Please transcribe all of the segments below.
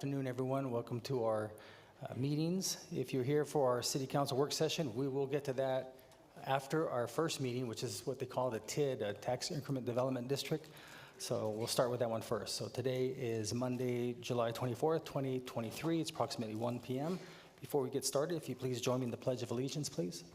afternoon, everyone. Welcome to our meetings. If you're here for our City Council work session, we will get to that after our first meeting, which is what they call the TID, Tax Increment Development District. So we'll start with that one first. So today is Monday, July 24th, 2023. It's approximately 1 p.m. Before we get started, if you please join me in the Pledge of Allegiance, please.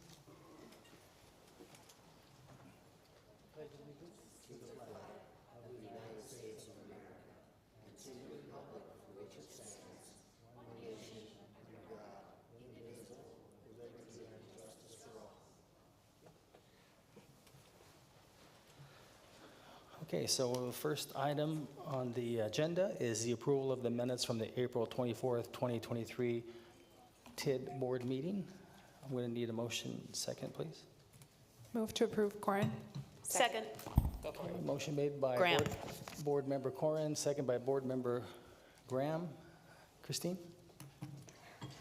Okay, so the first item on the agenda is the approval of the minutes from the April 24th, 2023 TID board meeting. I'm going to need a motion second, please. Move to approve, Corin. Second. Okay, motion made by Graham. board member Corin, second by board member Graham. Christine?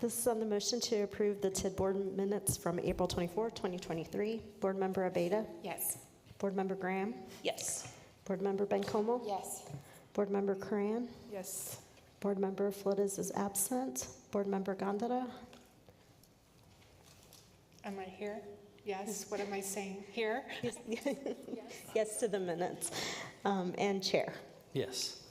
This is on the motion to approve the TID board minutes from April 24, 2023. Board member Abeda? Yes. Board member Graham? Yes. Board member Bencomo? Yes. Board member Curran? Yes. Board member Flores is absent. Board member Gondara? Am I here? Yes. What am I saying? Here? Yes to the minutes. And chair. Yes.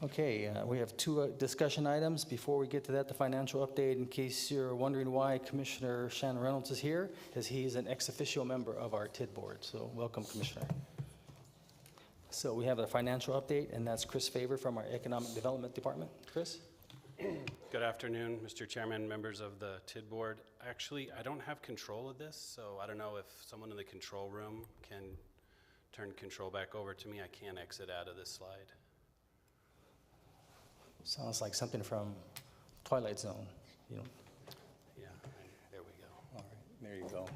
Okay, we have two discussion items. Before we get to that, the financial update, in case you're wondering why Commissioner Shannon Reynolds is here, is he's an ex officio member of our TID board. So welcome, Commissioner. So we have a financial update, and that's Chris Favor from our Economic Development Department. Chris? Good afternoon, Mr. Chairman, members of the TID board. Actually, I don't have control of this, so I don't know if someone in the control room can turn control back over to me. I can't exit out of this slide. Sounds like something from Twilight Zone, you know. Yeah, there we go. All right, there you go.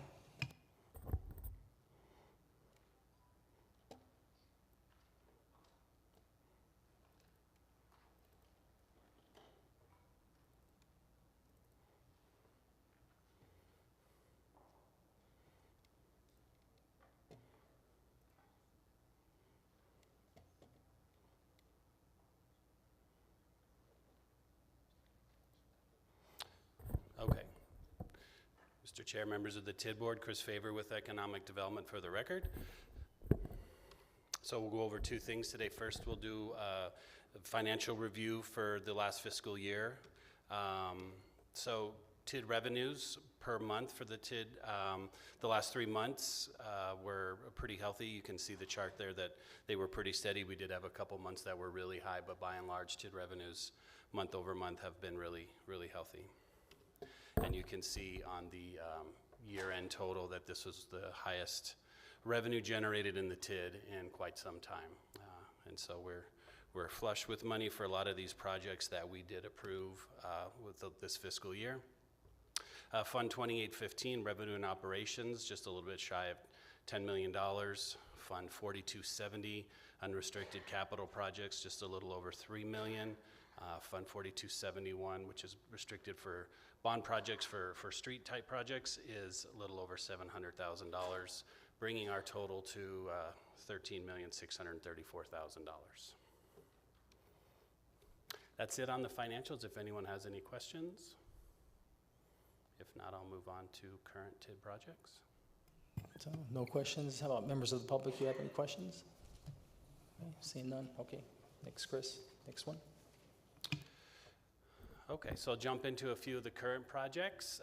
Okay. Mr. Chair, members of the TID board, Chris Favor with Economic Development for the record. So we'll go over two things today. First, we'll do a financial review for the last fiscal year. So TID revenues per month for the TID, the last 3 months were pretty healthy. You can see the chart there that they were pretty steady. We did have a couple months that were really high, but by and large, TID revenues month over month have been really, really healthy. And you can see on the year-end total that this was the highest revenue generated in the TID in quite some time. And so we're flush with money for a lot of these projects that we did approve with this fiscal year. Fund 2815, revenue and operations, just a little bit shy of $10 million. Fund 4270, unrestricted capital projects, just a little over $3 million. Fund 4271, which is restricted for bond projects for street type projects, is a little over $700,000, bringing our total to $13,634,000. That's it on the financials. If anyone has any questions. If not, I'll move on to current TID projects. So no questions. How about members of the public? You have any questions? Okay, seeing none. Okay, next, Chris. Next one. Okay, so I'll jump into a few of the current projects.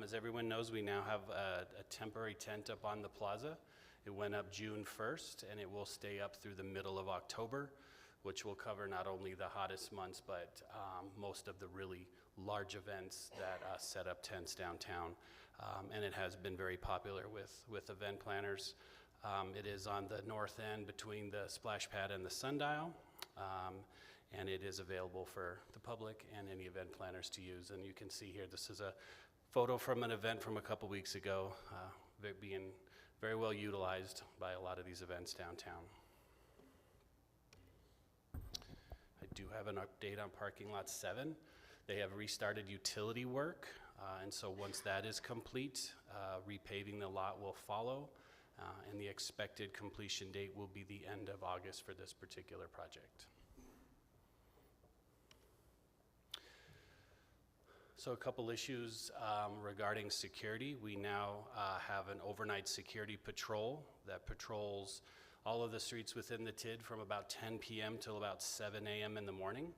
As everyone knows, we now have a temporary tent up on the plaza. It went up June 1st, and it will stay up through the middle of October, which will cover not only the hottest months, but most of the really large events that set up tents downtown. And it has been very popular with event planners. It is on the north end between the splash pad and the sundial. And it is available for the public and any event planners to use. And you can see here, this is a photo from an event from a couple weeks ago, being very well utilized by a lot of these events downtown. I do have an update on parking lot 7. They have restarted utility work, and so once that is complete, repaving the lot will follow, and the expected completion date will be the end of August for this particular project. So a couple issues regarding security. We now have an overnight security patrol that patrols all of the streets within the TID from about 10 p.m. till about 7 a.m. in the morning.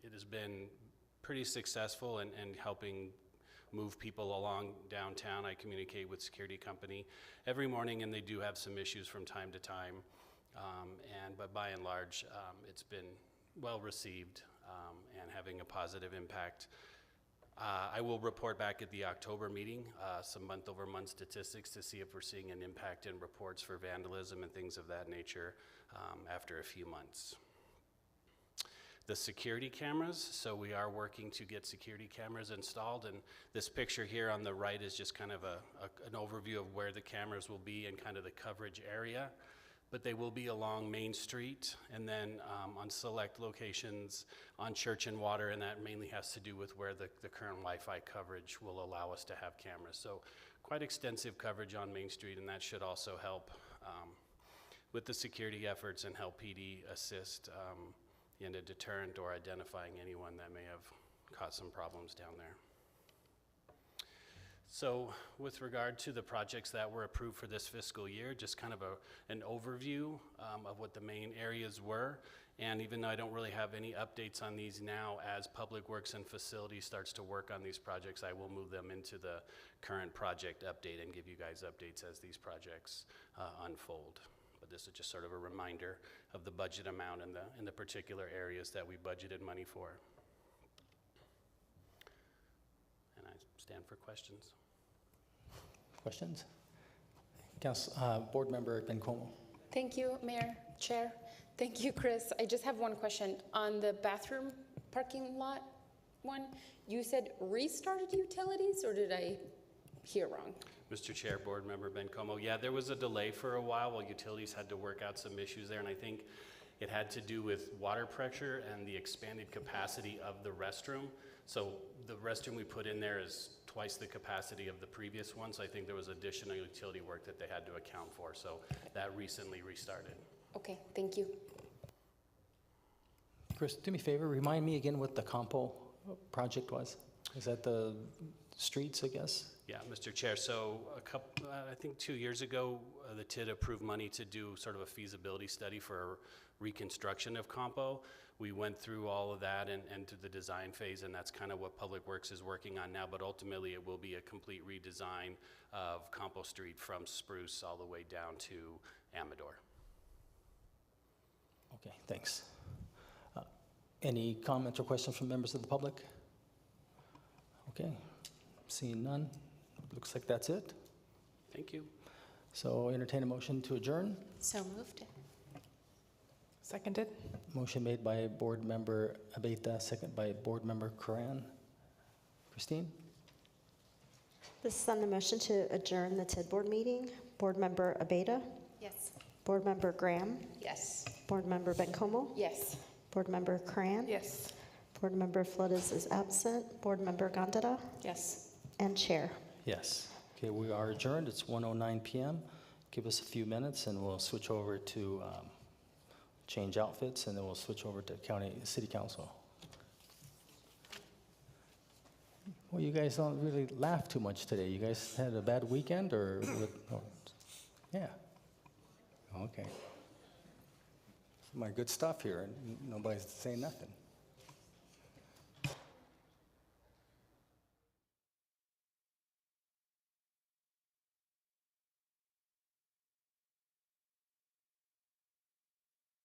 It has been pretty successful in helping move people along downtown. I communicate with security company every morning, and they do have some issues from time to time. But by and large, it's been well received and having a positive impact. I will report back at the October meeting some month-over-month statistics to see if we're seeing an impact in reports for vandalism and things of that nature after a few months. The security cameras, so we are working to get security cameras installed, and this picture here on the right is just kind of an overview of where the cameras will be and kind of the coverage area. But they will be along Main Street and then on select locations on Church and Water, and that mainly has to do with where the current Wi-Fi coverage will allow us to have cameras. So quite extensive coverage on Main Street, and that should also help with the security efforts and help PD assist in a deterrent or identifying anyone that may have caused some problems down there. So with regard to the projects that were approved for this fiscal year, just kind of an overview of what the main areas were. And even though I don't really have any updates on these now, as Public Works and Facilities starts to work on these projects, I will move them into the current project update and give you guys updates as these projects unfold. But this is just sort of a reminder of the budget amount in the particular areas that we budgeted money for. And I stand for questions. Questions? Board Member Bencomo. Thank you, Mayor, Chair. Thank you, Chris. I just have one question. On the bathroom parking lot one, you said restarted utilities, or did I hear wrong? Mr. Chair, Board Member Bencomo, yeah, there was a delay for a while utilities had to work out some issues there, and I think it had to do with water pressure and the expanded capacity of the restroom. So the restroom we put in there is twice the capacity of the previous one, so I think there was additional utility work that they had to account for, so that recently restarted. Okay, thank you. Chris, do me a favor, remind me again what the Campo project was. Is that the streets, I guess? Yeah, Mr. Chair, so I think 2 years ago, the TID approved money to do sort of a feasibility study for reconstruction of Campo. We went through all of that and to the design phase, and that's kind of what Public Works is working on now, but ultimately it will be a complete redesign of Campo Street from Spruce all the way down to Amador. Okay, thanks. Any comments or questions from members of the public? Okay, seeing none. Looks like that's it. Thank you. So entertain a motion to adjourn. So moved. Seconded. Motion made by Board Member Abeyta, second by Board Member Coran. Christine? This is on the motion to adjourn the TID board meeting. Board Member Abeyta, Yes. Board Member Graham, Yes. Board Member Bencomo, Yes. Board Member Cran, Yes. Board Member Flores is absent, Board Member Gondeta, Yes. and Chair. Yes. Okay, we are adjourned. It's 1:09 p.m. Give us a few minutes and we'll switch over to change outfits, and then we'll switch over to City Council. Well, you guys don't really laugh too much today. You guys had a bad weekend, or yeah. Okay. My good stuff here, and nobody's saying nothing.